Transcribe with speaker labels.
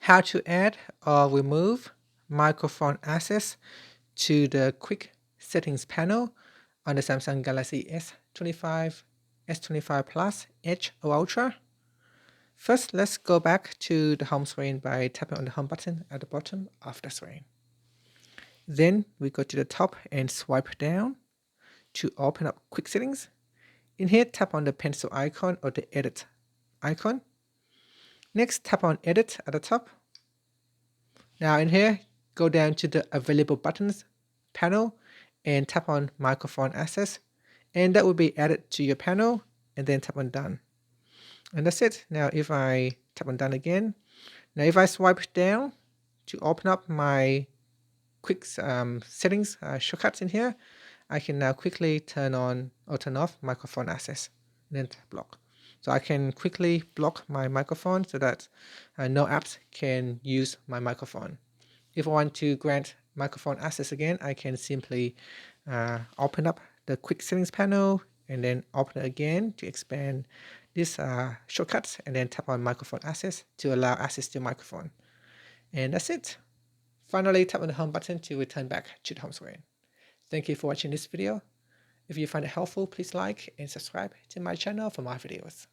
Speaker 1: how to add or remove microphone access to the quick settings panel on the Samsung Galaxy S25, S25 Plus, Edge or Ultra. First, let's go back to the home screen by tapping on the home button at the bottom of the screen. Then we go to the top and swipe down to open up quick settings. In here, tap on the pencil icon or the edit icon. Next, tap on edit at the top. Now in here, go down to the available buttons panel and tap on microphone access, and that will be added to your panel, and then tap on done. And that's it. Now if I tap on done again, now if I swipe down to open up my quick settings shortcuts in here, I can now quickly turn on or turn off microphone access and then block. So I can quickly block my microphone so that no apps can use my microphone. If I want to grant microphone access again, I can simply open up the quick settings panel and then open it again to expand this shortcuts, and then tap on microphone access to allow access to microphone. And that's it. Finally, tap on the home button to return back to the home screen. Thank you for watching this video. If you find it helpful, please like and subscribe to my channel for more videos.